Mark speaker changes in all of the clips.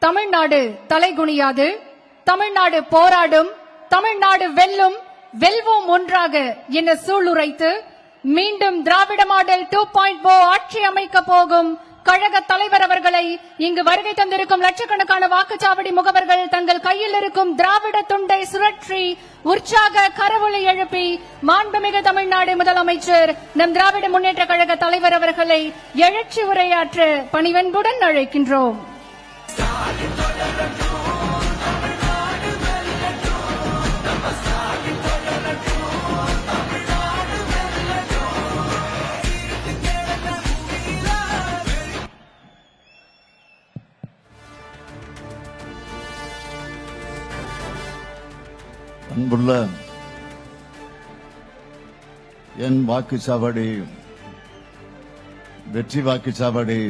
Speaker 1: தமிழ்நாடு தலைகுனியாது, தமிழ்நாடு போராடும், தமிழ்நாடு வெல்லும், வெல்வோம் ஒன்றாக என சூளுரைத்து மீண்டும் திராவிட மாடல் 2.0 ஆட்சி அமைக்க போகும் கழக தலைவர் அவர்களை இங்கு வருகை தந்திருக்கும் லட்சக்கணக்கான வாக்குச்சாவடி முகவர்கள் தங்கள் கையில் இருக்கும் திராவிட துண்டை சுழற்றி உற்சாக கரவொலி எழுப்பி மாண்புமிகு தமிழ்நாடு முதலமைச்சர் நம் திராவிட முன்னேற்ற கழக தலைவர் அவர்களை எழுச்சி உரையாற்ற பணிவன்புடன் அழைக்கின்றோம்.
Speaker 2: அன்புள்ள என் வாக்குச்சாவடி, வெற்றி வாக்குச்சாவடி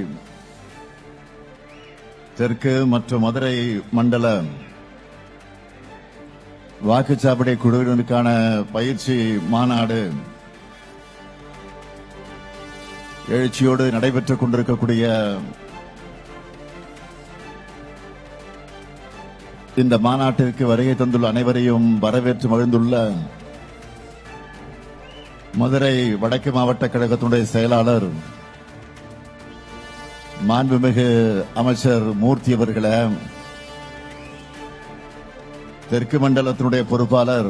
Speaker 2: தெற்கு மற்றும் மதுரை மண்டல வாக்குச்சாவடி குழுவினருக்கான பயிற்சி மாநாடு எழுச்சியோடு நடைபெற்றுக் கொண்டிருக்கக்கூடிய இந்த மாநாட்டிற்கு வருகை தந்துள்ள அனைவரையும் வரவேற்று மகிழ்ந்துள்ள மதுரை வடக்கு மாவட்ட கழகத்தினுடைய செயலாளர் மாண்புமிகு அமைச்சர் மூர்த்தி அவர்களே, தெற்கு மண்டலத்தினுடைய பொறுப்பாளர்,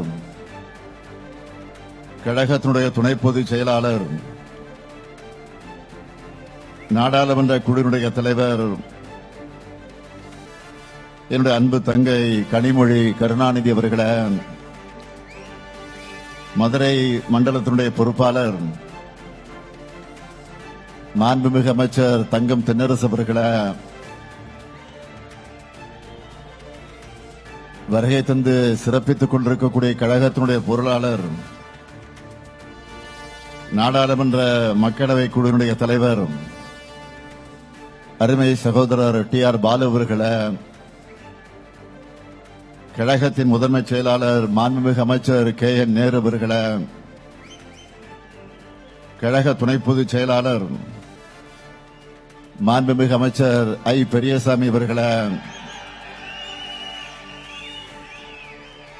Speaker 2: கழகத்தினுடைய துணை பொதுச் செயலாளர், நாடாளுமன்ற குழுவினுடைய தலைவர், என்னுடைய அன்பு தங்கை கனிமொழி கருணாநிதி அவர்களே, மதுரை மண்டலத்தினுடைய பொறுப்பாளர் மாண்புமிகு அமைச்சர் தங்கம் தென்னரசு அவர்களே, வருகை தந்து சிறப்பித்துக் கொண்டிருக்கக்கூடிய கழகத்தினுடைய பொருளாளர், நாடாளுமன்ற மக்களவை குழுவினுடைய தலைவர் அருமை சகோதரர் TR பாலு அவர்களே, கழகத்தின் முதன்மை செயலாளர் மாண்புமிகு அமைச்சர் KN நேரு அவர்களே, கழக துணை பொதுச் செயலாளர் மாண்புமிகு அமைச்சர் I பெரியசாமி அவர்களே,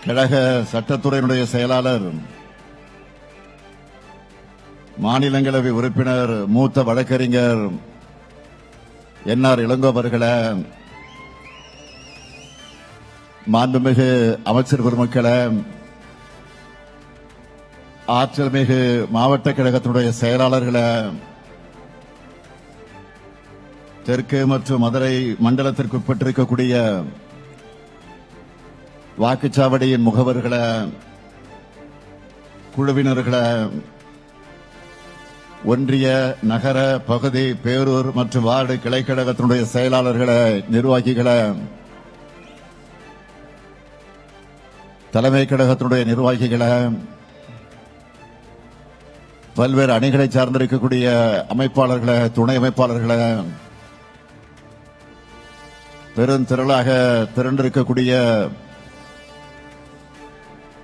Speaker 2: கழக சட்டத்துறையினுடைய செயலாளர் மாநிலங்களவை உறுப்பினர் மூத்த வழக்கறிஞர் NR இளங்கோ அவர்களே, மாண்புமிகு அமைச்சர் பெருமக்களே, ஆற்றல் மிகு மாவட்ட கழகத்தினுடைய செயலாளர்களே, தெற்கு மற்றும் மதுரை மண்டலத்திற்கு உட்பட்டிருக்கக்கூடிய வாக்குச்சாவடியின் முகவர்களே, குழுவினர்களே, ஒன்றிய நகர பகுதி பேரூர் மற்றும் வார்டு கிளைக்கழகத்தினுடைய செயலாளர்களே, நிர்வாகிகளே, தலைமை கழகத்தினுடைய நிர்வாகிகளை, பல்வேறு அணிகளை சார்ந்திருக்கக்கூடிய அமைப்பாளர்களை, துணை அமைப்பாளர்களை, பெருந்திரளாக திரண்டிருக்கக்கூடிய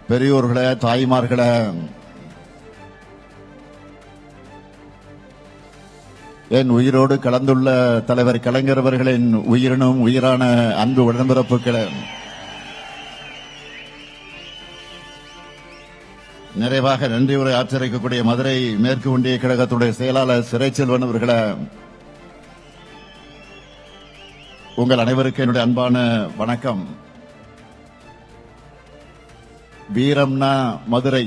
Speaker 2: பெரியோர்களை, தாய்மார்களை, என் உயிரோடு கலந்துள்ள தலைவர் கலைஞர் அவர்களின் உயிரினும் உயிரான அன்பு உடன்பிறப்புகளை, நிறைவாக நன்றி உரை ஆற்றிருக்கக்கூடிய மதுரை மேற்கு ஒன்றிய கழகத்துடைய செயலாளர் சிறைச்செல்வன் அவர்களே, உங்கள் அனைவருக்கும் என்னுடைய அன்பான வணக்கம். வீரம்னா மதுரை,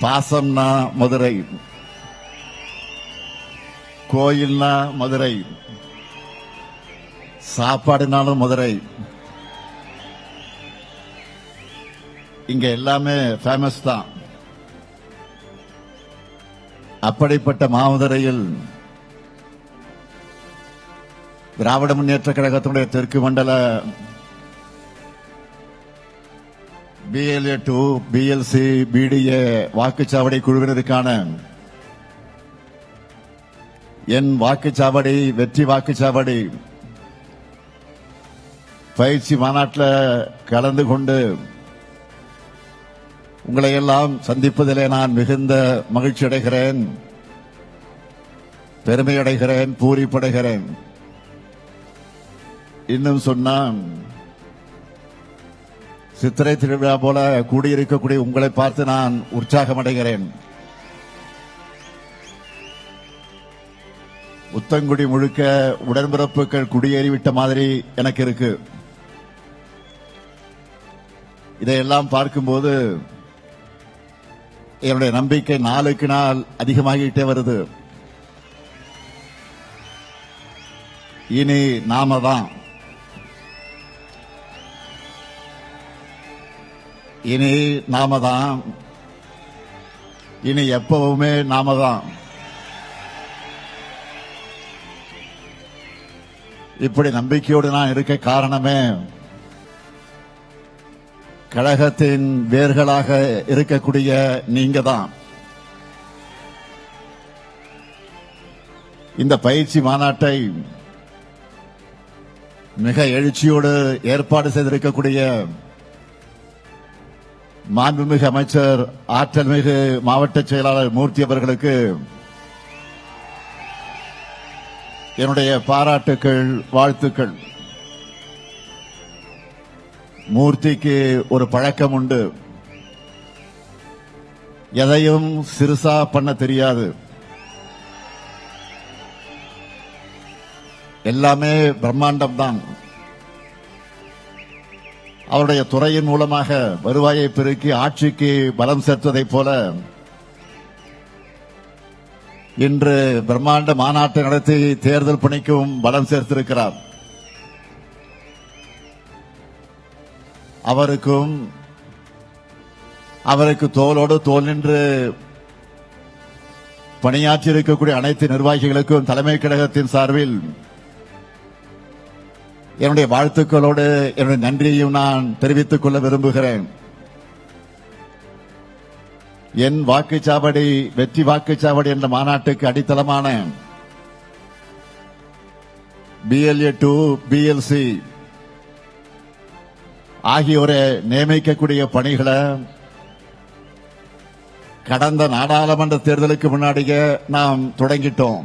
Speaker 2: பாசம்னா மதுரை, கோயில்னா மதுரை, சாப்பாடுனாலும் மதுரை, இங்க எல்லாமே ஃபேமஸ் தான். அப்படிப்பட்ட மாமதுரையில் திராவிட முன்னேற்ற கழகத்தினுடைய தெற்கு மண்டல BLA 2, BLC, BDA வாக்குச்சாவடி குழுவினருக்கான என் வாக்குச்சாவடி வெற்றி வாக்குச்சாவடி பயிற்சி மாநாட்டில் கலந்து கொண்டு உங்களை எல்லாம் சந்திப்பதிலே நான் மிகுந்த மகிழ்ச்சி அடைகிறேன். பெருமையடைகிறேன், பூரிப்படைகிறேன். இன்னும் சொன்னான், சித்திரை திருவிழா போல கூடியிருக்கக்கூடிய உங்களை பார்த்து நான் உற்சாகம் அடைகிறேன். உத்தங்குடி முழுக்க உடன்பிறப்புகள் குடியேறிவிட்ட மாதிரி எனக்கு இருக்கு. இதையெல்லாம் பார்க்கும்போது என்னுடைய நம்பிக்கை நாளுக்கு நாள் அதிகமாகிட்டே வருது. இனி நாம தான், இனி எப்பவுமே நாம தான். இப்படி நம்பிக்கையோடு நான் இருக்க காரணமே கழகத்தின் வேர்களாக இருக்கக்கூடிய நீங்க தான். இந்த பயிற்சி மாநாட்டை மிக எழுச்சியோடு ஏற்பாடு செய்திருக்கக்கூடிய மாண்புமிகு அமைச்சர், ஆற்றல்மிகு மாவட்ட செயலாளர் மூர்த்தி அவர்களுக்கு என்னுடைய பாராட்டுக்கள், வாழ்த்துக்கள். மூர்த்திக்கு ஒரு பழக்கம் உண்டு, எதையும் சிறுசா பண்ண தெரியாது. எல்லாமே பிரம்மாண்டம் தான். அவருடைய துறையின் மூலமாக வருவாயை பெருக்கி ஆட்சிக்கு பலம் சேர்த்ததைப் போல இன்று பிரம்மாண்ட மாநாட்டை நடத்தி தேர்தல் பணிக்கும் பலம் சேர்த்திருக்கிறார். அவருக்கு தோளோடு தோள் நின்று பணியாற்றி இருக்கக்கூடிய அனைத்து நிர்வாகிகளுக்கும் தலைமை கழகத்தின் சார்பில் என்னுடைய வாழ்த்துக்களோடு என்னுடைய நன்றியையும் நான் தெரிவித்துக் கொள்ள விரும்புகிறேன். என் வாக்குச்சாவடி வெற்றி வாக்குச்சாவடி என்ற மாநாட்டுக்கு அடித்தளமான BLA 2, BLC ஆகியோரை நியமிக்கக்கூடிய பணிகளை கடந்த நாடாளுமன்ற தேர்தலுக்கு முன்னாடியே நாம் தொடங்கிட்டோம்.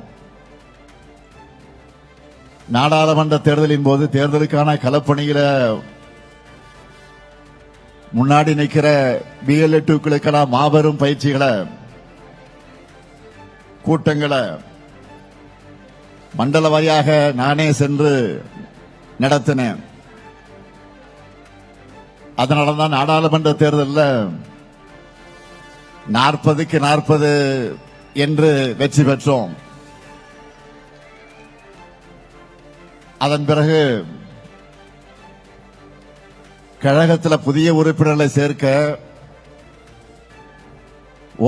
Speaker 2: நாடாளுமன்ற தேர்தலின் போது தேர்தலுக்கான களப்பணியில முன்னாடி நிற்கிற BLA 2க்களுக்கெல்லாம் மாபெரும் பயிற்சிகளை, கூட்டங்களை மண்டல வாரியாக நானே சென்று நடத்தினேன். அதனாலதான் நாடாளுமன்ற தேர்தலில் 40க்கு 40 என்று வெற்றி பெற்றோம். அதன் பிறகு கழகத்தில் புதிய உறுப்பினர்களை சேர்க்க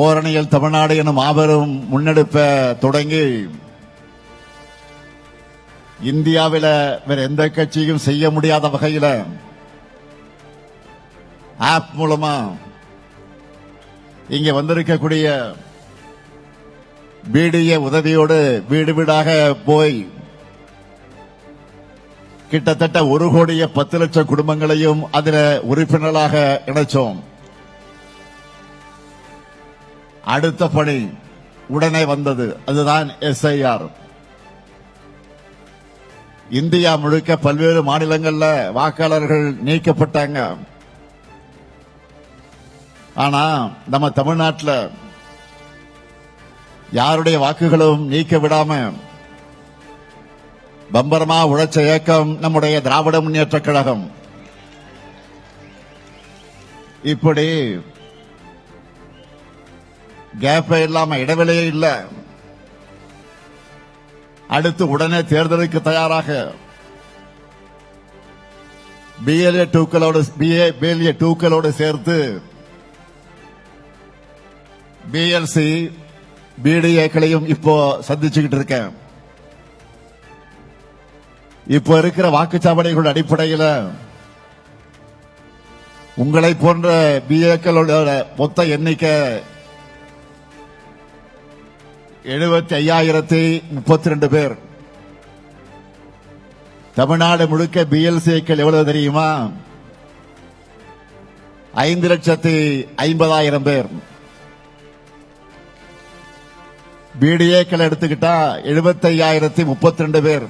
Speaker 2: ஓரணியில் தமிழ்நாடு எனும் மாபெரும் முன்னெடுப்பை தொடங்கி இந்தியாவில் வேற எந்த கட்சியும் செய்ய முடியாத வகையில் ஆப் மூலமா இங்க வந்திருக்கக்கூடிய BDA உதவியோடு வீடு வீடாக போய் கிட்டத்தட்ட 1,10,00,000 குடும்பங்களையும் அதில் உறுப்பினர்களாக இணைச்சோம். அடுத்த பணி உடனே வந்தது, அதுதான் SIR. இந்தியா முழுக்க பல்வேறு மாநிலங்கள்ல வாக்காளர்கள் நீக்கப்பட்டாங்க. ஆனா நம்ம தமிழ்நாட்டில் யாருடைய வாக்குகளும் நீக்க விடாம பம்பரமா உழைச்ச இயக்கம் நம்முடைய திராவிட முன்னேற்ற கழகம். இப்படி கேப்பே இல்லாம, இடைவெளியே இல்ல, அடுத்து உடனே தேர்தலுக்கு தயாராக BLA 2க்களோடு சேர்த்து BLC BDAக்களையும் இப்போ சந்திச்சுக்கிட்டு இருக்கேன். இப்போ இருக்கிற வாக்குச்சாவடிகளோட அடிப்படையில் உங்களை போன்ற BAக்களோட மொத்த எண்ணிக்கை 75,032 பேர். தமிழ்நாடு முழுக்க BLCக்கள் எவ்வளவு தெரியுமா? 5,50,000 பேர். பிடிஏக்கள் எடுத்துக்கிட்டா 75,032 பேர்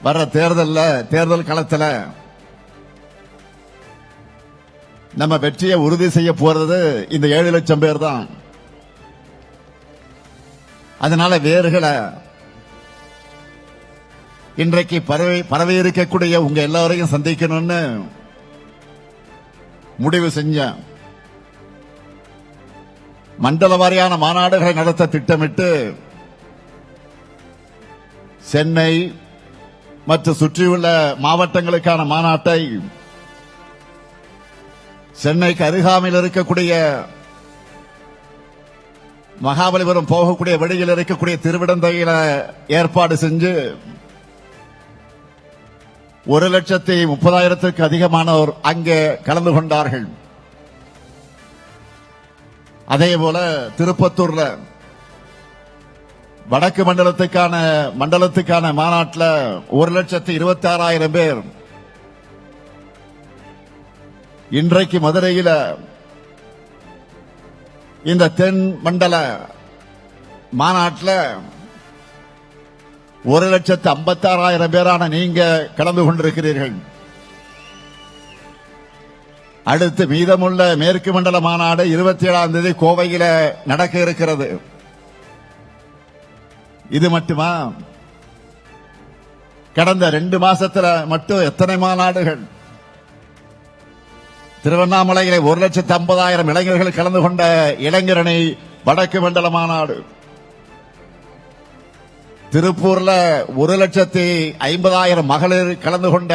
Speaker 2: வர்ற தேர்தல் களத்துல நம்ம வெற்றியை உறுதி செய்ய போறது இந்த 7 லட்சம் பேர் தான். அதனால வேறுகளை இன்றைக்கு பரவி இருக்கக்கூடிய உங்க எல்லாரையும் சந்திக்கணும்னு முடிவு செஞ்சேன். மண்டல வாரியான மாநாடுகளை நடத்த திட்டமிட்டு சென்னை மற்றும் சுற்றியுள்ள மாவட்டங்களுக்கான மாநாட்டை சென்னைக்கு அருகாமையில் இருக்கக்கூடிய மகாபலிபுரம் போகக்கூடிய வழியில் இருக்கக்கூடிய திருவிடந்தையில ஏற்பாடு செஞ்சு 1,30,000க்கு அதிகமானோர் அங்கே கலந்து கொண்டார்கள். அதேபோல திருப்பத்தூர்ல வடக்கு மண்டலத்துக்கான மாநாட்டில் 1,26,000 பேர். இன்றைக்கு மதுரையில இந்த தென் மண்டல மாநாட்டில் 1,56,000 பேரான நீங்க கலந்து கொண்டிருக்கிறீர்கள். அடுத்து மீதமுள்ள மேற்கு மண்டல மாநாடு 27ஆம் தேதி கோவையில நடக்க இருக்கிறது. இது மட்டுமா? கடந்த 2 மாசத்துல மட்டும் எத்தனை மாநாடுகள்! திருவண்ணாமலையில 1,50,000 இளைஞர்கள் கலந்து கொண்ட இளைஞரணி வடக்கு மண்டல மாநாடு. திருப்பூர்ல 1,50,000 மகளிர் கலந்து கொண்ட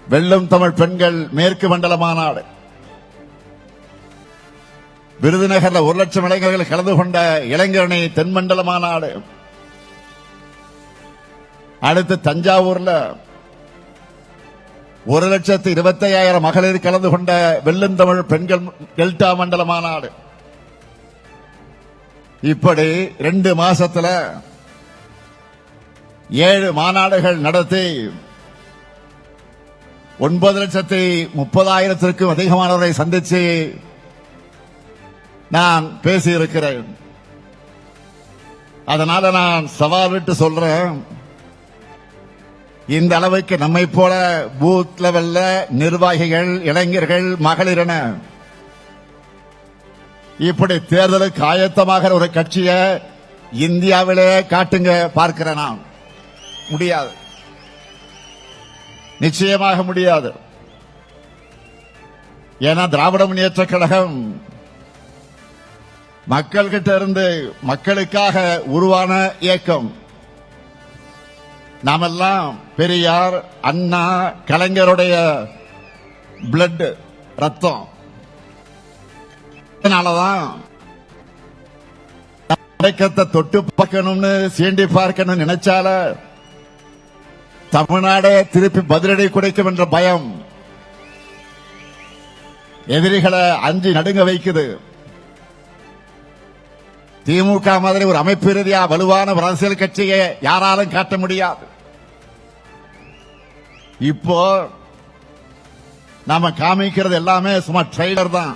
Speaker 2: வெல்லும் தமிழ் பெண்கள் மேற்கு மண்டல மாநாடு. விருதுநகர்ல 1,00,000 இளைஞர்கள் கலந்து கொண்ட இளைஞரணி தென்மண்டல மாநாடு. அடுத்து தஞ்சாவூர்ல 1,25,000 மகளிர் கலந்து கொண்ட வெல்லும் தமிழ் பெண்கள் டெல்டா மண்டல மாநாடு. இப்படி 2 மாசத்துல 7 மாநாடுகள் நடத்தி 9,30,000க்கும் அதிகமானவரை சந்திச்சு நான் பேசியிருக்கிறேன். அதனால நான் சவால் விட்டு சொல்றேன், இந்த அளவுக்கு நம்மை போல பூத் லெவல்ல நிர்வாகிகள், இளைஞர்கள், மகளிரென இப்படி தேர்தலுக்கு ஆயத்தமாக ஒரு கட்சியை இந்தியாவிலே காட்டுங்க பார்க்கிறேன். நான் முடியாது, நிச்சயமாக முடியாது. ஏன்னா திராவிட முன்னேற்ற கழகம் மக்கள்கிட்ட இருந்து மக்களுக்காக உருவான இயக்கம். நாமெல்லாம் பெரியார், அண்ணா, கலைஞருடைய பிளட், ரத்தம். அதனாலதான் இயக்கத்தை தொட்டு பார்க்கணும்னு சீண்டி பார்க்கணும்னு நினைச்சால தமிழ்நாடே திருப்பி பதிலடி குறைக்கும் என்ற பயம் எதிரிகளை அஞ்சி நடுங்க வைக்குது. திமுக மாதிரி ஒரு அமைப்பு ரீதியா வலுவான ஒரு அரசியல் கட்சியை யாராலும் காட்ட முடியாது. இப்போ நாம காமிக்கிறது எல்லாமே சும்மா ட்ரெய்லர் தான்.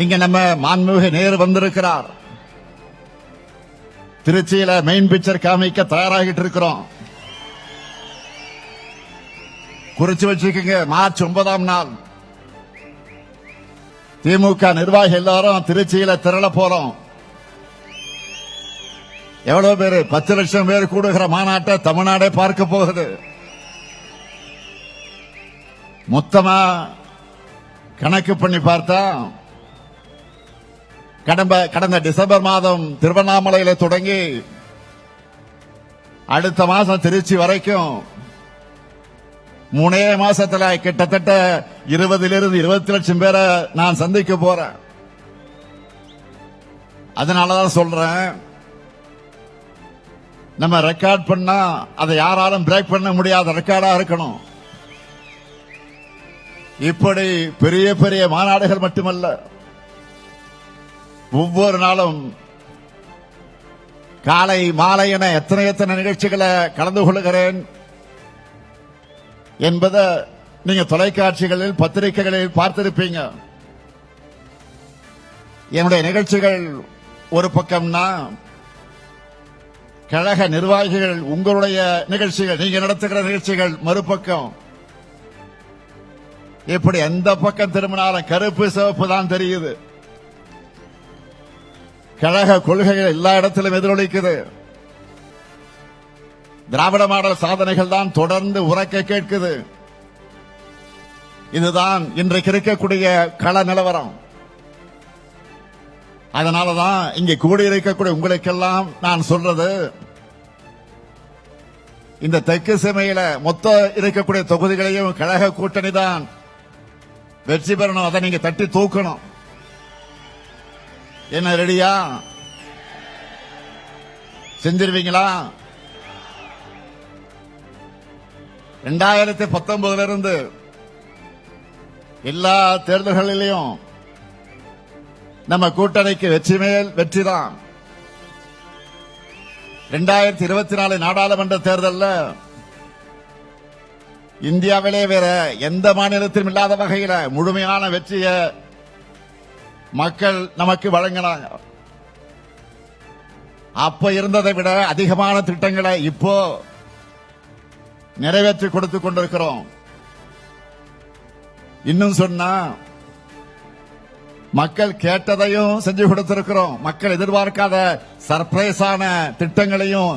Speaker 2: இங்க நம்ம மாண்புமிகு நேரு வந்திருக்கிறார். திருச்சியில மெயின் பிக்சர் காமிக்க தயாராகிட்டு இருக்கிறோம். குறிச்சு வச்சுக்கோங்க, மார்ச் 9ஆம் நாள் திமுக நிர்வாகி எல்லாரும் திருச்சியில திரள போறோம். எவ்வளவு பேரு? 10 லட்சம் பேர் கூடுகிற மாநாட்டை தமிழ்நாடே பார்க்க போகுது. மொத்தமா கணக்கு பண்ணி பார்த்தா கடந்த டிசம்பர் மாதம் திருவண்ணாமலையில தொடங்கி அடுத்த மாசம் திருச்சி வரைக்கும் 3 மாசத்துல கிட்டத்தட்ட 20 லட்சம் பேரை நான் சந்திக்க போறேன். அதனாலதான் சொல்றேன், நம்ம ரெக்கார்ட் பண்ணா அதை யாராலும் பிரேக் பண்ண முடியாத ரெக்கார்டா இருக்கணும். இப்படி பெரிய பெரிய மாநாடுகள் மட்டுமல்ல, ஒவ்வொரு நாளும் காலை மாலை என எத்தனை நிகழ்ச்சிகளை கலந்து கொள்கிறேன் என்பதை நீங்க தொலைக்காட்சிகளில் பத்திரிகைகளில் பார்த்திருப்பீங்க. என்னுடைய நிகழ்ச்சிகள் ஒரு பக்கம்னா, கழக நிர்வாகிகள் உங்களுடைய நிகழ்ச்சிகள், நீங்க நடத்துகிற நிகழ்ச்சிகள் மறுபக்கம். இப்படி எந்த பக்கம் திரும்பினாலும் கருப்பு சிவப்பு தான் தெரியுது. கழக கொள்கைகள் எல்லா இடத்திலும் எதிரொலிக்குது. திராவிட மாடல் சாதனைகள் தான் தொடர்ந்து உரக்க கேட்குது. இதுதான் இன்றைக்கு இருக்கக்கூடிய கள நிலவரம். அதனாலதான் இங்கே கூடியிருக்கக்கூடிய உங்களுக்கெல்லாம் நான் சொல்றது, இந்த தெற்கு சீமையில மொத்த இருக்கக்கூடிய தொகுதிகளையும் கழக கூட்டணி தான் வெற்றி பெறணும். அதை நீங்க தட்டி தூக்கணும். என்ன ரெடியா? செஞ்சிருவீங்களா? 2019 இருந்து எல்லா தேர்தல்களிலும் நம்ம கூட்டணிக்கு வெற்றி மேல் வெற்றி தான். 2024 நாடாளுமன்ற தேர்தலில் இந்தியாவிலே வேற எந்த மாநிலத்திலும் இல்லாத வகையில முழுமையான வெற்றியை மக்கள் நமக்கு வழங்கினாங்க. அப்ப இருந்ததை விட அதிகமான திட்டங்களை இப்போ நிறைவேற்றி கொடுத்துக் கொண்டிருக்கிறோம். இன்னும் சொன்னா, மக்கள் கேட்டதையும் செஞ்சு கொடுத்திருக்கிறோம். மக்கள் எதிர்பார்க்காத சர்ப்ரைஸான திட்டங்களையும்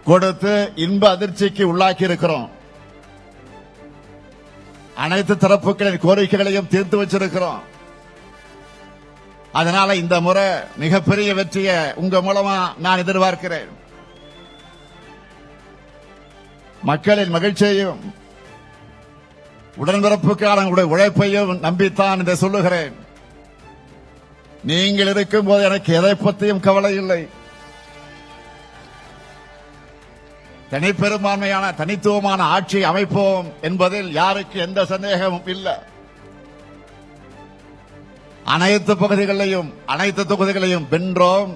Speaker 2: கொடுத்து இன்ப அதிர்ச்சிக்கு உள்ளாக்கி இருக்கிறோம். அனைத்து தரப்புகளின் கோரிக்கைகளையும் தீர்த்து வச்சிருக்கிறோம். அதனால இந்த முறை மிகப்பெரிய வெற்றியை உங்க மூலமா நான் எதிர்பார்க்கிறேன். மக்களின் மகிழ்ச்சியையும் உடன்பிறப்புக்கான உழைப்பையும் நம்பித்தான் இதை சொல்லுகிறேன். நீங்கள் இருக்கும் போது எனக்கு எதை பற்றியும் கவலை இல்லை. தனிப்பெரும்பான்மையான தனித்துவமான ஆட்சி அமைப்போம் என்பதில் யாருக்கு எந்த சந்தேகமும் இல்லை. அனைத்து பகுதிகளையும் அனைத்து தொகுதிகளையும் வென்றோம்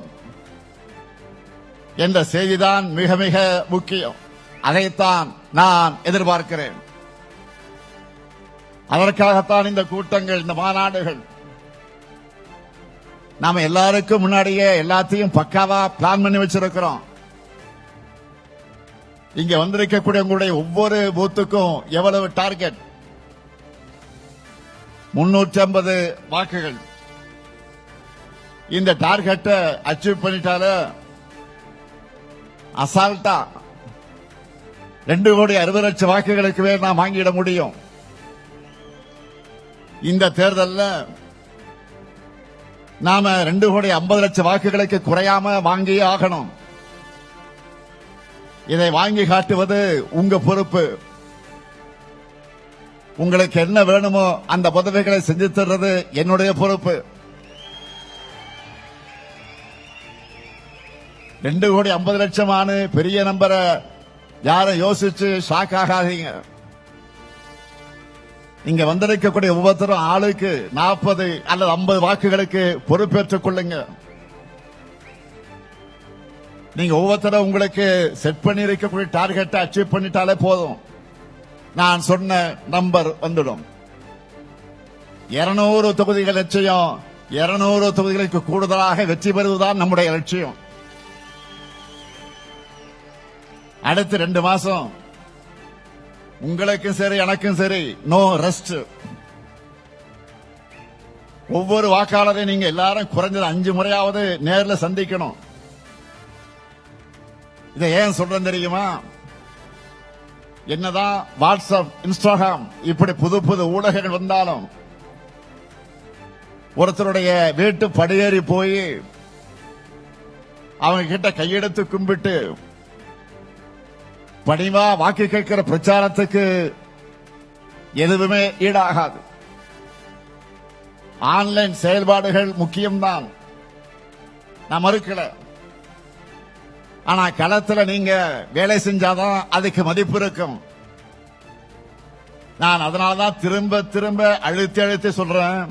Speaker 2: என்ற செய்திதான் மிக மிக முக்கியம். அதைத்தான் நான் எதிர்பார்க்கிறேன். அதற்காகத்தான் இந்த கூட்டங்கள், இந்த மாநாடுகள். நாம எல்லாருக்கும் முன்னாடியே எல்லாத்தையும் பக்காவா பிளான் பண்ணி வச்சிருக்கிறோம். இங்க வந்திருக்கக்கூடிய உங்களுடைய ஒவ்வொரு பூத்துக்கும் எவ்வளவு டார்கெட்? 350 வாக்குகள். இந்த டார்கெட்டை அச்சீவ் பண்ணிட்டால அசால்ட்டா 2,60,00,000 வாக்குகளுக்கு மேல் நாம் வாங்கிட முடியும். இந்த தேர்தலில் நாம 2,50,00,000 வாக்குகளுக்கு குறையாம வாங்கியே ஆகணும். இதை வாங்கி காட்டுவது உங்க பொறுப்பு. உங்களுக்கு என்ன வேணுமோ அந்த உதவிகளை செஞ்சு தர்றது என்னுடைய பொறுப்பு. 2,50,00,000 பெரிய நம்பரை யாரும் யோசிச்சு ஷாக் ஆகாதீங்க. இங்க வந்திருக்கக்கூடிய ஒவ்வொருத்தரும் ஆளுக்கு 40 அல்லது 50 வாக்குகளுக்கு பொறுப்பேற்றுக் கொள்ளுங்க. நீங்க ஒவ்வொருத்தரும் உங்களுக்கு செட் பண்ணி இருக்கக்கூடிய டார்கெட்டை அச்சீவ் பண்ணிட்டாலே போதும். நான் சொன்ன நம்பர் வந்துடும். 200 தொகுதிகள் லட்சியம். 200 தொகுதிகளுக்கு கூடுதலாக வெற்றி பெறுவதுதான் நம்முடைய லட்சியம். அடுத்த 2 மாசம் உங்களுக்கும் சரி எனக்கும் சரி நோ ரெஸ்ட். ஒவ்வொரு வாக்காளரையும் நீங்க எல்லாரும் குறைஞ்சது 5 முறையாவது நேரில் சந்திக்கணும். இதை ஏன் சொல்றேன் தெரியுமா? என்னதான் வாட்ஸ்அப், இன்ஸ்டாகிராம் இப்படி புது புது ஊடகங்கள் வந்தாலும் ஒருத்தருடைய வீட்டு படியேறி போய் அவங்க கிட்ட கையெடுத்து கும்பிட்டு பணிவா வாக்கு கேட்கிற பிரச்சாரத்துக்கு எதுவுமே ஈடாகாது. ஆன்லைன் செயல்பாடுகள் முக்கியம்தான், நான் மறுக்கல. ஆனா களத்துல நீங்க வேலை செஞ்சாதான் அதுக்கு மதிப்பு இருக்கும். நான் அதனாலதான் திரும்ப திரும்ப அழுத்தி அழுத்தி சொல்றேன்.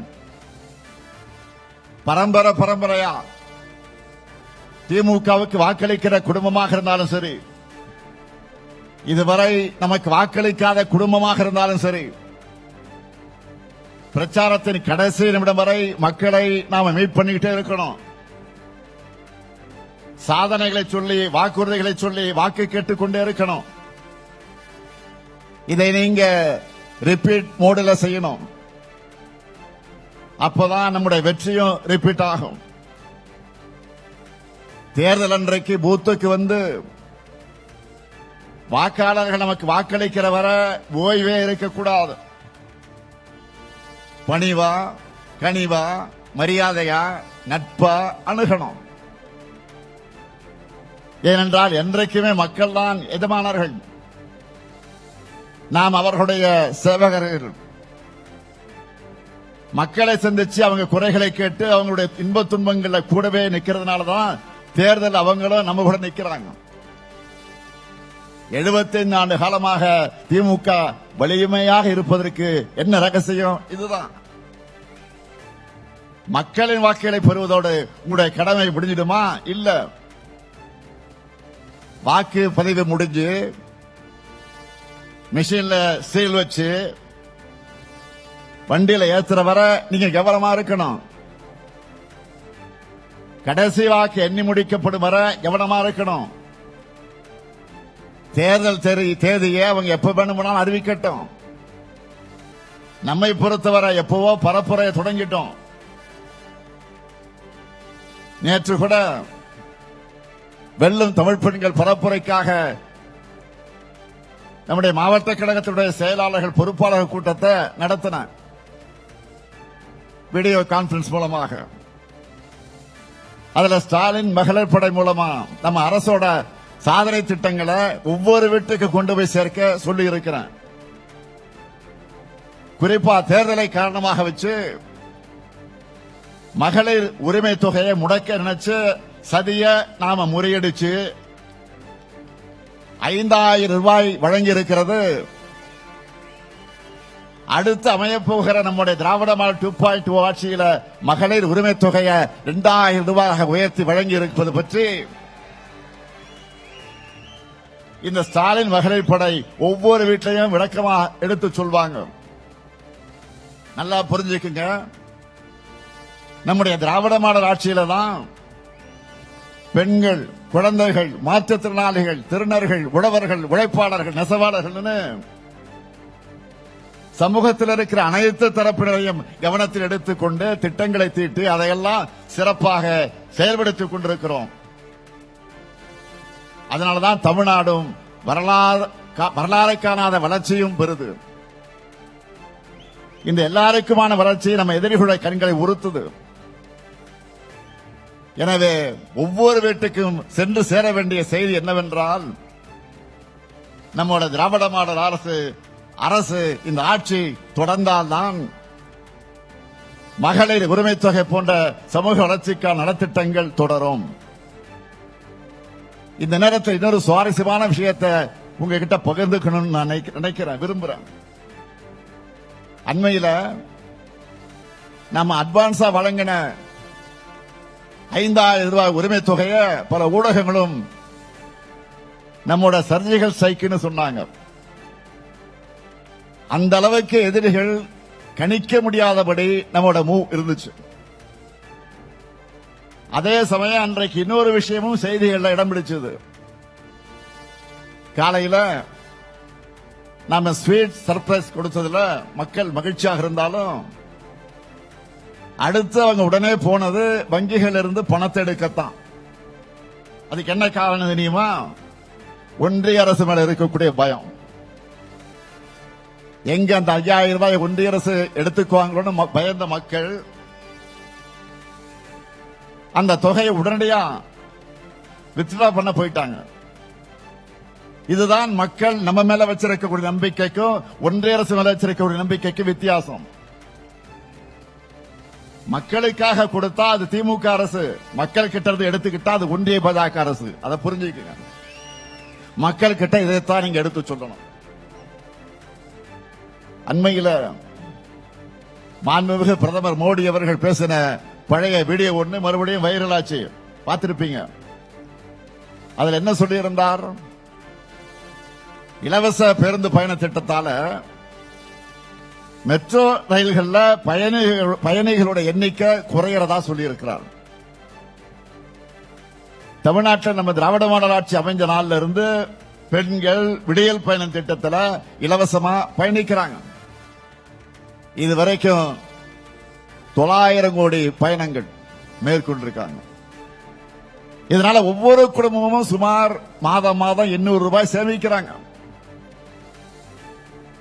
Speaker 2: பரம்பரையா திமுகவுக்கு வாக்களிக்கிற குடும்பமாக இருந்தாலும் சரி, இதுவரை நமக்கு வாக்களிக்காத குடும்பமாக இருந்தாலும் சரி, பிரச்சாரத்தின் கடைசி நிமிடம் வரை மக்களை நாம மீட் பண்ணிக்கிட்டே இருக்கணும். சாதனைகளை சொல்லி, வாக்குறுதிகளை சொல்லி வாக்கு கேட்டுக்கொண்டே இருக்கணும். இதை நீங்க ரிப்பீட் மோடுல செய்யணும். அப்பதான் நம்முடைய வெற்றியும் ரிப்பீட் ஆகும். தேர்தல் அன்றைக்கு பூத்துக்கு வந்து வாக்காளர்கள் நமக்கு வாக்களிக்கிற வரை ஓய்வே இருக்கக்கூடாது. பணிவா, கனிவா, மரியாதையா, நட்பா அணுகணும். ஏனென்றால் என்றைக்குமே மக்கள் தான் எஜமானர்கள், நாம் அவர்களுடைய சேவகர்கள். மக்களை சந்திச்சு அவங்க குறைகளை கேட்டு அவங்களுடைய இன்ப துன்பங்களை கூடவே நிக்கிறதுனாலதான் தேர்தல் அவங்களும் நம்ம கூட நிக்கிறாங்க. 75 ஆண்டு காலமாக திமுக வலிமையாக இருப்பதற்கு என்ன ரகசியம்? இதுதான். மக்களின் வாக்குகளை பெறுவதோடு உங்களுடைய கடமை முடிஞ்சிடுமா? இல்ல. வாக்கு பதிவு முடிஞ்சு மிஷின்ல சீல் வச்சு வண்டியில ஏத்துற வர நீங்க கவனமா இருக்கணும். கடைசி வாக்கு எண்ணி முடிக்கப்படும் வர கவனமா இருக்கணும். தேர்தல் தேதியை அவங்க எப்ப வேணும்னாலும் அறிவிக்கட்டும். நம்மை பொறுத்தவரை எப்பவோ பரப்புரையை தொடங்கிட்டோம். நேற்று கூட வெல்லும் தமிழ் பெண்கள் பரப்புரைக்காக நம்முடைய மாவட்ட கழகத்தினுடைய செயலாளர்கள் பொறுப்பாளர்கள் கூட்டத்தை நடத்தின வீடியோ கான்பரன்ஸ் மூலமாக. அதுல ஸ்டாலின் மகளிர் படை மூலமா நம்ம அரசோட சாதனை திட்டங்களை ஒவ்வொரு வீட்டுக்கு கொண்டு போய் சேர்க்க சொல்லி இருக்கிறேன். குறிப்பா தேர்தலை காரணமாக வச்சு மகளிர் உரிமை தொகையை முடக்க நினைச்சு சதிய நாம முறியடிச்சு 5000 ரூபாய் வழங்கி இருக்கிறது. அடுத்து அமையப்போகிற நம்முடைய திராவிட மாடல் 2.0 ஆட்சியில மகளிர் உரிமை தொகையை 2000 ரூபாயாக உயர்த்தி வழங்கி இருப்பது பற்றி இந்த ஸ்டாலின் மகளிர் படை ஒவ்வொரு வீட்லையும் விளக்கமா எடுத்து சொல்வாங்க. நல்லா புரிஞ்சுக்குங்க. நம்முடைய திராவிட மாடல் ஆட்சியில தான் பெண்கள், குழந்தைகள், மாற்றுத்திறனாளிகள், திருநர்கள், உழவர்கள், உழைப்பாளர்கள், நெசவாளர்கள் சமூகத்தில் இருக்கிற அனைத்து தரப்பினரையும் கவனத்தில் எடுத்துக்கொண்டு திட்டங்களை தீட்டி அதையெல்லாம் சிறப்பாக செயல்படுத்திக் கொண்டிருக்கிறோம். அதனாலதான் தமிழ்நாடும் வரலாறு காணாத வளர்ச்சியும் பெறுது. இந்த எல்லாருக்குமான வளர்ச்சி நம்ம எதிரிகளுடைய கண்களை உறுத்துது. எனவே ஒவ்வொரு வீட்டுக்கும் சென்று சேர வேண்டிய செய்தி என்னவென்றால், நம்மோட திராவிட மாடல் அரசு இந்த ஆட்சி தொடர்ந்தால்தான் மகளிர் உரிமை தொகை போன்ற சமூக வளர்ச்சிக்கான நலத்திட்டங்கள் தொடரும். இந்த நேரத்தில் இன்னொரு சுவாரஸ்யமான விஷயத்தை உங்ககிட்ட பகிர்ந்துக்கணும்னு நான் விரும்புறேன். அண்மையில நம்ம அட்வான்ஸா வழங்கின 5000 ரூபாய் உரிமை தொகையை பல ஊடகங்களும் நம்மோட சர்ஜிக்கல் ஸ்ட்ரைக்னு சொன்னாங்க. அந்த அளவுக்கு எதிரிகள் கணிக்க முடியாதபடி நம்மோட மூவ் இருந்துச்சு. அதே சமயம் அன்றைக்கு இன்னொரு விஷயமும் செய்திகள்ல இடம் பிடிச்சது. காலையில நாம ஸ்வீட் சர்ப்ரைஸ் கொடுத்ததுல மக்கள் மகிழ்ச்சியாக இருந்தாலும், அடுத்து அவங்க உடனே போனது வங்கிகள் இருந்து பணத்தை எடுக்கத்தான். அதுக்கு என்ன காரணம் தெரியுமா? ஒன்றிய அரசு மேல இருக்கக்கூடிய பயம். எங்க அந்த 5000 ரூபாய் ஒன்றிய அரசு எடுத்துக்குவாங்களோன்னு பயந்த மக்கள் அந்த தொகையை உடனடியா வித்ட்ரா பண்ண போயிட்டாங்க. இதுதான் மக்கள் நம்ம மேல வச்சிருக்கக்கூடிய நம்பிக்கைக்கும் ஒன்றிய அரசு மேல வச்சிருக்கக்கூடிய நம்பிக்கைக்கும் வித்தியாசம். மக்களுக்காக கொடுத்தா அது திமுக அரசு, மக்கள் கிட்ட இருந்து எடுத்துக்கிட்டா அது ஒன்றிய பாஜக அரசு. அதை புரிஞ்சுக்கங்க. மக்கள் கிட்ட இதைத்தான் நீங்க எடுத்து சொல்லணும். அண்மையில மாண்புமிகு பிரதமர் மோடி அவர்கள் பேசின பழைய வீடியோ ஒன்று மறுபடியும் வைரல் ஆச்சு, பார்த்திருப்பீங்க. அதுல என்ன சொல்லியிருந்தார்? இலவச பேருந்து பயண திட்டத்தால மெட்ரோ ரயில்கள்ல பயணிகளோட எண்ணிக்கை குறைகிறதா சொல்லி இருக்கிறார். தமிழ்நாட்டில் நம்ம திராவிட மாடல் ஆட்சி அமைஞ்ச நாள்ல இருந்து பெண்கள் விடியல் பயணம் திட்டத்தில் இலவசமா பயணிக்கிறாங்க. இதுவரைக்கும் 900 கோடி பயணங்கள் மேற்கொண்டிருக்காங்க. இதனால ஒவ்வொரு குடும்பமும் சுமார் மாதம் 800 ரூபாய் சேமிக்கிறாங்க.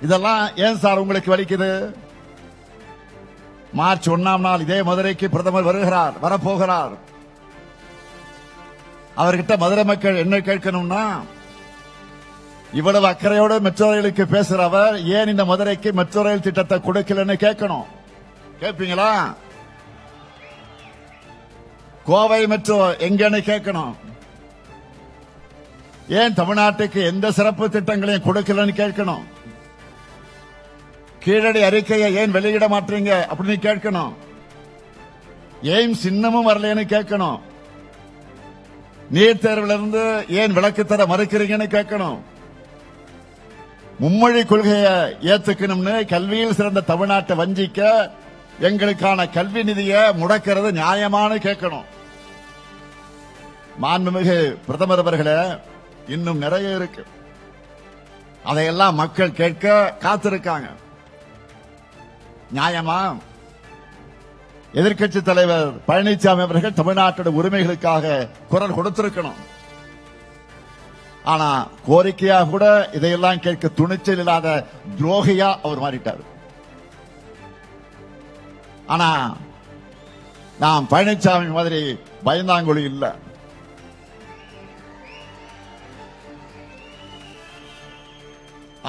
Speaker 2: இதெல்லாம் ஏன் சார் உங்களுக்கு வலிக்குது? மார்ச் 1ஆம் நாள் இதே மதுரைக்கு பிரதமர் வரப்போகிறார். அவர்கிட்ட மதுரை மக்கள் என்ன கேட்கணும்னா, இவ்வளவு அக்கறையோடு மெட்ரோ ரயிலுக்கு பேசுறவர் ஏன் இந்த மதுரைக்கு மெட்ரோ ரயில் திட்டத்தை கொடுக்கலன்னு கேட்கணும். கேட்பீங்களா? கோவை மெட்ரோ எங்கன்னு கேட்கணும். ஏன் தமிழ்நாட்டுக்கு எந்த சிறப்பு திட்டங்களையும் கொடுக்கலன்னு கேட்கணும். கீழடி அறிக்கையை ஏன் வெளியிட மாட்டீங்க அப்படின்னு கேட்கணும். ஏன் சின்னமும் வரலன்னு கேட்கணும். நீட் தேர்விலிருந்து ஏன் விலக்கு தர மறுக்கிறீங்கன்னு கேட்கணும். மும்மொழி கொள்கையை ஏத்துக்கணும்னு கல்வியில் சிறந்த தமிழ்நாட்டை வஞ்சிக்க எங்களுக்கான கல்வி நிதியை முடக்கிறது நியாயமானு கேட்கணும். மாண்புமிகு பிரதமர் அவர்களே, இன்னும் நிறைய இருக்கு. அதையெல்லாம் மக்கள் கேட்க காத்திருக்காங்க. நியாயமா? எதிர்க்கட்சி தலைவர் பழனிசாமி அவர்கள் தமிழ்நாட்டோட உரிமைகளுக்காக குரல் கொடுத்திருக்கணும். ஆனா கோரிக்கையா கூட இதையெல்லாம் கேட்க துணிச்சல் இல்லாத துரோகியா அவர் மாறிட்டார். ஆனா நாம் பழனிசாமி மாதிரி பயந்தாங்குழி இல்ல.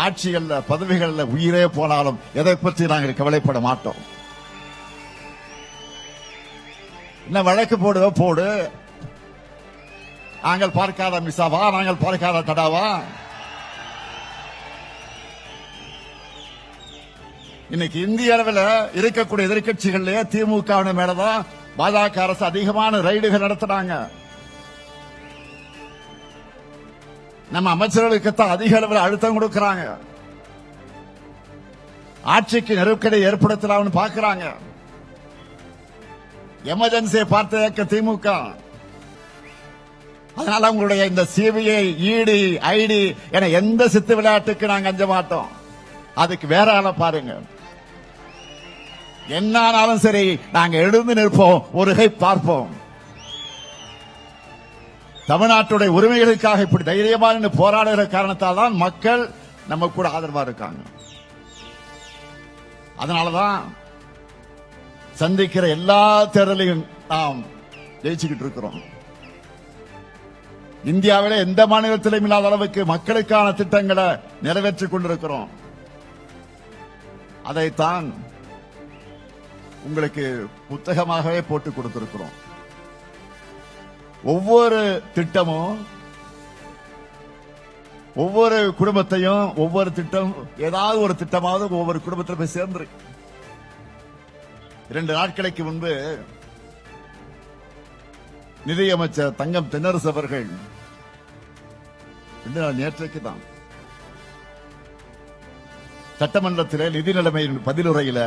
Speaker 2: ஆட்சிகள்ல பதவிகள்ல உயிரே போனாலும் எதை பற்றி நாங்கள் கவலைப்பட மாட்டோம். என்ன வழக்கு போடு, நாங்கள் பார்க்காத மிசாவா, நாங்கள் பார்க்காத தடாவா? இன்னைக்கு இந்திய அளவில் இருக்கக்கூடிய எதிர்கட்சிகள்லயே திமுக மேலதான் பாஜக அரசு அதிகமான ரைடுகள் நடத்துறாங்க. நம்ம அமைச்சர்களுக்குத்தான் அதிக அளவில் அழுத்தம் கொடுக்கறாங்க. ஆட்சிக்கு நெருக்கடி ஏற்படுத்தலாம்னு பாக்குறாங்க. எமர்ஜென்சியை பார்த்த இயக்க திமுக. அதனால உங்களுடைய இந்த சிபிஐ, இடி, ஐடி என எந்த சித்து விளையாட்டுக்கு நாங்க அஞ்ச மாட்டோம். அதுக்கு வேற ஆள பாருங்க. என்னானாலும் சரி, நாங்க எழுந்து நிற்போம், ஒரு கை பார்ப்போம். தமிழ்நாட்டுடைய உரிமைகளுக்காக இப்படி தைரியமா நின்று போராடுகிற காரணத்தால் தான் மக்கள் நம்ம கூட ஆதரவா இருக்காங்க. அதனாலதான் சந்திக்கிற எல்லா தேர்தலையும் நாம் ஜெயிச்சுக்கிட்டு இருக்கிறோம். இந்தியாவிலே எந்த மாநிலத்திலும் இல்லாத அளவுக்கு மக்களுக்கான திட்டங்களை நிறைவேற்றிக் கொண்டிருக்கிறோம். அதைத்தான் உங்களுக்கு புத்தகமாகவே போட்டு கொடுத்திருக்கிறோம். ஒவ்வொரு திட்டமும் ஒவ்வொரு குடும்பத்தையும், ஒவ்வொரு திட்டம் ஏதாவது ஒரு திட்டமாவது ஒவ்வொரு குடும்பத்தில் போய் சேர்ந்திருக்கு. 2 நாட்களுக்கு முன்பு நிதியமைச்சர் தங்கம் தென்னரசு அவர்கள், நேற்றைக்கு தான் சட்டமன்றத்தில் நிதி நிலைமையின் பதிலுரையில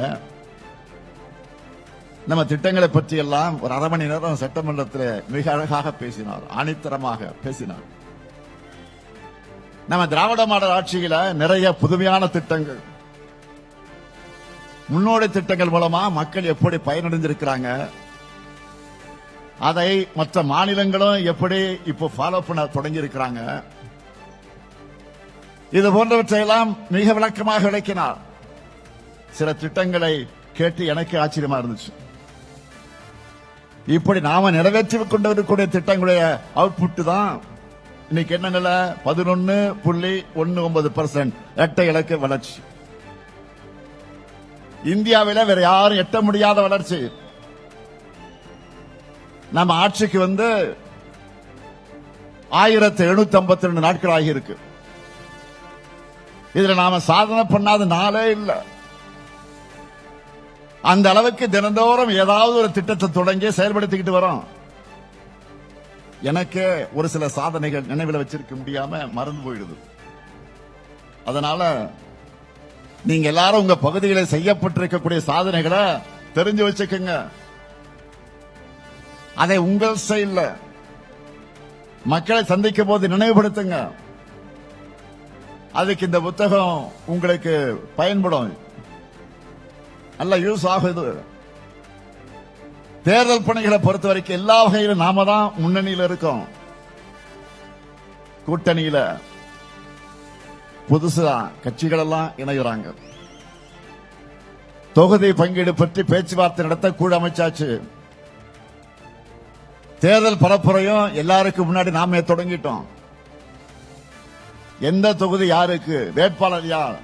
Speaker 2: நம்ம திட்டங்களை பற்றி எல்லாம் ஒரு அரை மணி நேரம் சட்டமன்றத்தில் மிக அழகாக பேசினார், ஆணித்தரமாக பேசினார். நம்ம திராவிட மாடல் ஆட்சியில நிறைய புதுமையான திட்டங்கள், முன்னோடி திட்டங்கள் மூலமா மக்கள் எப்படி பயனடைந்திருக்கிறாங்க, அதை மற்ற மாநிலங்களும் எப்படி இப்போ ஃபாலோ பண்ண தொடங்கி இருக்கிறாங்க, இது போன்றவற்றையெல்லாம் மிக விளக்கமாக விளக்கினார். சில திட்டங்களை கேட்டு எனக்கு ஆச்சரியமா இருந்துச்சு. இப்படி நாம நிறைவேற்றி கொண்டிருக்கக்கூடிய திட்டங்களுடைய அவுட்புட் தான் இன்னைக்கு என்ன நிலை? 11.19% இரட்டை இலக்க வளர்ச்சி. இந்தியாவில வேற யாரும் எட்ட முடியாத வளர்ச்சி. நம்ம ஆட்சிக்கு 1752 நாட்கள் ஆகியிருக்கு. இதுல நாம சாதனை பண்ணாத நாளே இல்லை. அந்த அளவுக்கு தினந்தோறும் ஏதாவது ஒரு திட்டத்தை தொடங்கி செயல்படுத்திக்கிட்டு வரோம். எனக்கு ஒரு சில சாதனைகள் நினைவில் வச்சிருக்க முடியாம மறந்து போயிடுது. அதனால நீங்க எல்லாரும் உங்க பகுதிகளில் செய்யப்பட்டிருக்கக்கூடிய சாதனைகளை தெரிஞ்சு வச்சுக்கோங்க. அதை உங்கள் ஸ்டைல்ல மக்களை சந்திக்கும் போது நினைவுபடுத்துங்க. அதுக்கு இந்த புத்தகம் உங்களுக்கு பயன்படும், நல்ல யூஸ் ஆகுது. தேர்தல் பணிகளை பொறுத்த வரைக்கும் எல்லா வகையிலும் நாம தான் முன்னணியில் இருக்கோம். கூட்டணியில புதுசா கட்சிகள் எல்லாம் இணைகிறாங்க. தொகுதி பங்கீடு பற்றி பேச்சுவார்த்தை நடத்த குழு அமைச்சாச்சு. தேர்தல் பரப்புரையும் எல்லாருக்கும் முன்னாடி நாமே தொடங்கிட்டோம். எந்த தொகுதி யாருக்கு, வேட்பாளர் யார்,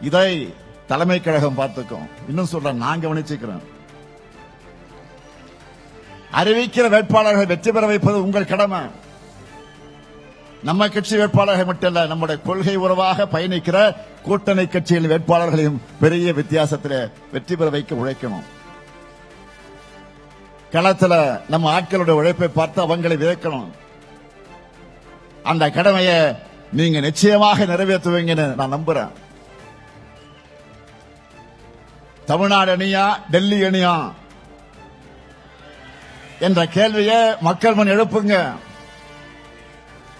Speaker 2: இதை தலைமை கழகம் பார்த்துக்கும். இன்னும் சொல்றேன், நான் கவனிச்சுக்கிறேன். அறிவிக்கிற வேட்பாளர்கள் வெற்றி பெற வைப்பது உங்கள் கடமை. நம்ம கட்சி வேட்பாளர்கள் மட்டுமல்ல, நம்முடைய கொள்கை உறவாக பயணிக்கிற கூட்டணி கட்சியின் வேட்பாளர்களையும் பெரிய வித்தியாசத்தில் வெற்றி பெற வைக்க உழைக்கணும். களத்தில் நம்ம ஆட்களுடைய உழைப்பை பார்த்து அவங்களை விதைக்கணும். அந்த கடமையை நீங்க நிச்சயமாக நிறைவேற்றுவீங்கன்னு நான் நம்புறேன். தமிழ்நாடு அணியா டெல்லி அணியா என்ற கேள்வியை மக்கள் முன் எழுப்புங்க.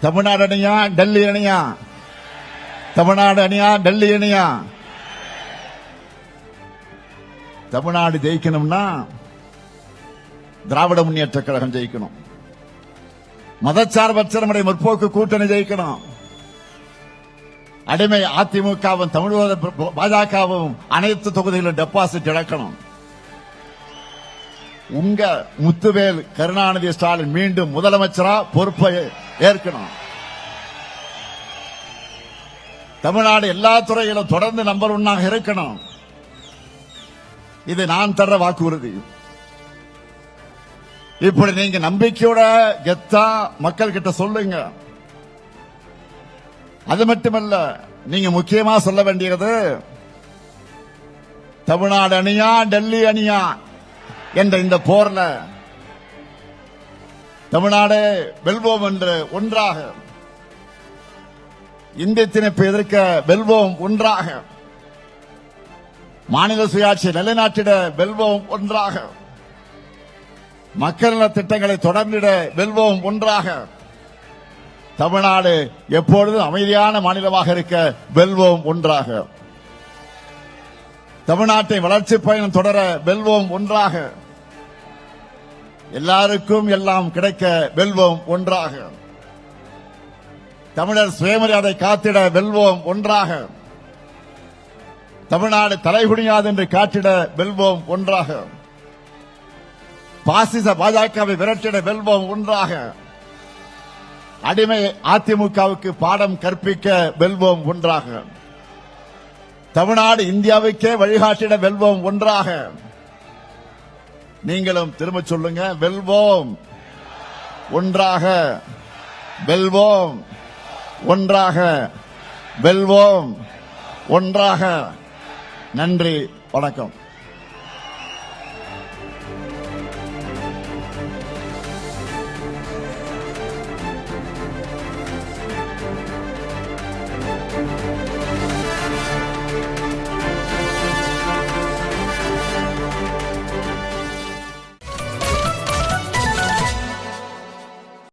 Speaker 2: தமிழ்நாடு அணியா டெல்லி அணியா? தமிழ்நாடு அணியா டெல்லி அணியா? தமிழ்நாடு ஜெயிக்கணும்னா திராவிட முன்னேற்ற கழகம் ஜெயிக்கணும். மதச்சார்பற்ற நம்முடைய முற்போக்கு கூட்டணி ஜெயிக்கணும். அடிமை அதிமுகவும் தமிழக பாஜகவும் அனைத்து தொகுதிகளிலும் டெபாசிட் இழக்கணும். உங்க முத்துவேல் கருணாநிதி ஸ்டாலின் மீண்டும் முதலமைச்சரா பொறுப்பை ஏற்கணும். தமிழ்நாடு எல்லா துறையிலும் தொடர்ந்து நம்பர் 1 இருக்கணும். இது நான் தர்ற வாக்குறுதி. இப்படி நீங்க நம்பிக்கையோட கெத்தா மக்கள் கிட்ட சொல்லுங்க. அது மட்டுமல்ல, நீங்க முக்கியமா சொல்ல வேண்டியது தமிழ்நாடு அணியா டெல்லி அணியா என்ற இந்த போர்ல தமிழ்நாடு வெல்வோம் என்று ஒன்றாக, இந்திய திணிப்பை எதிர்க்க வெல்வோம் ஒன்றாக, மாநில சுயாட்சி நிலைநாட்டிட வெல்வோம் ஒன்றாக, மக்கள் நல திட்டங்களை தொடர்ந்திட வெல்வோம் ஒன்றாக, தமிழ்நாடு எப்பொழுதும் அமைதியான மாநிலமாக இருக்க வெல்வோம் ஒன்றாக, தமிழ்நாட்டை வளர்ச்சி பயணம் தொடர வெல்வோம் ஒன்றாக, எல்லாருக்கும் எல்லாம் கிடைக்க வெல்வோம் ஒன்றாக, தமிழர் சுயமரியாதை காத்திட வெல்வோம் ஒன்றாக, தமிழ்நாடு தலைகுனியாது என்று காட்டிட வெல்வோம் ஒன்றாக, பாசிச பாஜகவை விரட்டிட வெல்வோம் ஒன்றாக, அடிமை அதிமுகவுக்கு பாடம் கற்பிக்க வெல்வோம் ஒன்றாக, தமிழ்நாடு இந்தியாவுக்கே வழிகாட்டிட வெல்வோம் ஒன்றாக. நீங்களும் திரும்ப சொல்லுங்க, வெல்வோம் ஒன்றாக, வெல்வோம் ஒன்றாக, வெல்வோம் ஒன்றாக. நன்றி, வணக்கம்.